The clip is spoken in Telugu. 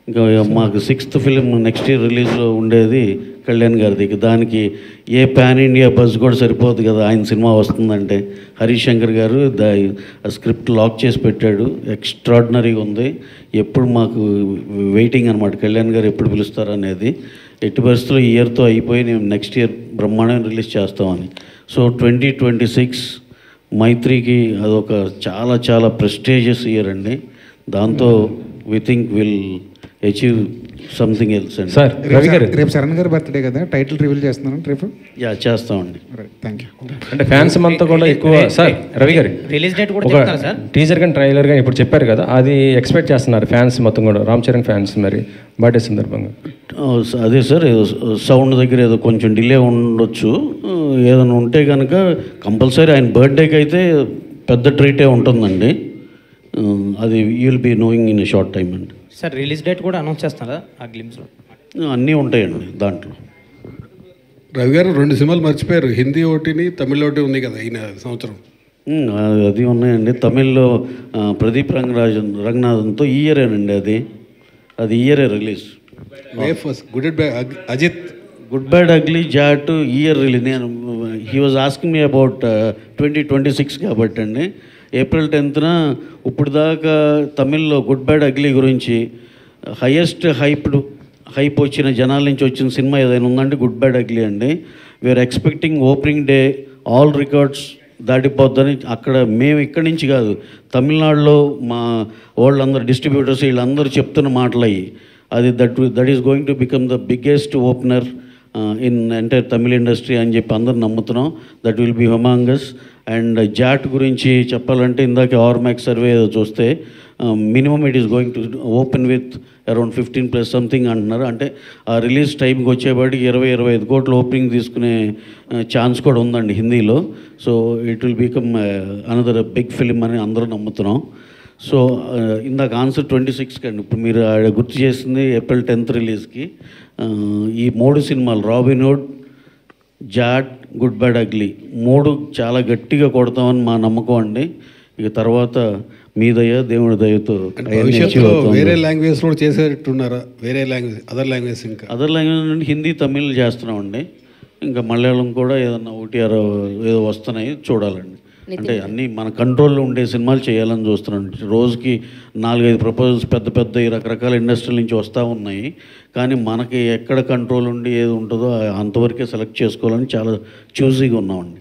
ఇంకా మాకు 6th ఫిలిం నెక్స్ట్ ఇయర్ రిలీజ్లో ఉండేది కళ్యాణ్ గారిది. దానికి ఏ పాన్ ఇండియా బజ్ కూడా సరిపోదు కదా ఆయన సినిమా వస్తుందంటే. హరీష్ శంకర్ గారు స్క్రిప్ట్ లాక్ చేసి పెట్టాడు. ఎక్స్ట్రాడినరీగా ఉంది. ఎప్పుడు మాకు వెయిటింగ్ అనమాట, కళ్యాణ్ గారు ఎప్పుడు పిలుస్తారు అనేది. ఎట్టి పరిస్థితుల్లో ఈ ఇయర్తో అయిపోయి నేను నెక్స్ట్ ఇయర్ బ్రహ్మాండం రిలీజ్ చేస్తామని. సో 2026 మైత్రికి అదొక చాలా చాలా ప్రెస్టీజియస్ ఇయర్ అండి. దాంతో we think will achieve something else అండి. సార్ రవి గారు, రేపు శరణ్ గారి బర్త్డే కదా, టైటిల్ రివీల్ చేస్తున్నాను రేపు. యా చేస్తామండి. Thank you. అంటే ఫ్యాన్స్ అంతా కూడా ఎక్కువ. సార్ రవి గారు, రిలీజ్ డేట్ కూడా ఒక చెప్తారా సార్? టీజర్ కానీ ట్రైలర్ కానీ ఇప్పుడు చెప్పారు కదా, అది ఎక్స్పెక్ట్ చేస్తున్నారు ఫ్యాన్స్ మొత్తం కూడా, రామ్ చరణ్ ఫ్యాన్స్ మరి బర్త్డే సందర్భంగా. అదే సార్, ఏదో సౌండ్ దగ్గర ఏదో కొంచెం డిలే ఉండొచ్చు. ఏదైనా ఉంటే కనుక కంపల్సరీ ఆయన బర్త్డేకి అయితే పెద్ద ట్రీటే ఉంటుందండి. అది you will be knowing in a short time అండి. సార్ రిలీజ్ డేట్ కూడా అనౌన్స్ చేస్తారా ఆ గ్లిమ్స్లో? అన్నీ ఉంటాయండి దాంట్లో. రవి గారు 2 సినిమాలు మర్చిపోయారు, హిందీ ఒకటిని తమిళ ఒకటి ఉంది కదా ఈ సంవత్సరం. అది ఉన్నాయండి. తమిళ్లో ప్రదీప్ రంగనాథన్తో ఈ ఇయరేనండి. అది ఇయరే release. May first good bad Ajith, good bad ugly, Jaat year release. నేను he was asking me about 2026 కాబట్టి అండి. April 10th ఇప్పుడు దాకా తమిళ్లో గుడ్ బ్యాడ్ అగ్లీ గురించి హైయెస్ట్ హైప్ వచ్చిన జనాల నుంచి వచ్చిన సినిమా ఏదైనా ఉందంటే గుడ్ బ్యాడ్ అగ్లీ అండి. We're expecting opening day all records దాటిపోద్దని. అక్కడ మేము ఇక్కడి నుంచి కాదు, తమిళనాడులో మా వాళ్ళందరూ డిస్ట్రిబ్యూటర్స్ వీళ్ళందరూ చెప్తున్న మాటలు అయ్యి. అది that is going to become the biggest opener in entire Tamil industry అని చెప్పి అందరు నమ్ముతున్నాం. That will be humongous. And Jaat గురించి చెప్పాలంటే ఇందాక ఆర్మాక్స్ సర్వే ఏదో చూస్తే minimum it is going to open with around 15+ something అంటున్నారు. అంటే ఆ రిలీజ్ టైంకి వచ్చేపాటికి 20-25 కోట్ల ఓపెనింగ్ తీసుకునే ఛాన్స్ కూడా ఉందండి హిందీలో. So it will become another big film అని అందరూ నమ్ముతున్నాం. సో ఇందాక ఆన్సర్ 26కి అండి. ఇప్పుడు మీరు గుర్తు చేసింది April 10th రిలీజ్కి. ఈ 3 సినిమాలు Robin Hood, Jaat, Good bad Ugly 3 చాలా గట్టిగా కొడతామని మా నమ్మకం అండి. ఇక తర్వాత మీ దయ దేవుడి దయతో భవిష్యత్తులో వేరే లాంగ్వేజ్ కూడా చేసేట్టున్నారా? వేరే లాంగ్వేజ్, అదర్ లాంగ్వేజ్, ఇంకా అదర్ లాంగ్వేజ్ నుండి హిందీ, తమిళ్ చేస్తున్నామండి. ఇంకా మలయాళం కూడా ఏదన్నా ఒకటి ఏదో వస్తున్నాయి, చూడాలండి. అంటే అన్నీ మన కంట్రోల్లో ఉండే సినిమాలు చేయాలని చూస్తున్నాం. రోజుకి 4-5 ప్రపోజల్స్ పెద్ద పెద్ద రకరకాల ఇండస్ట్రీల నుంచి వస్తూ ఉన్నాయి. కానీ మనకి ఎక్కడ కంట్రోల్ ఉండి ఏది ఉంటుందో అంతవరకే సెలెక్ట్ చేసుకోవాలని చాలా చూజీగా ఉన్నామండి.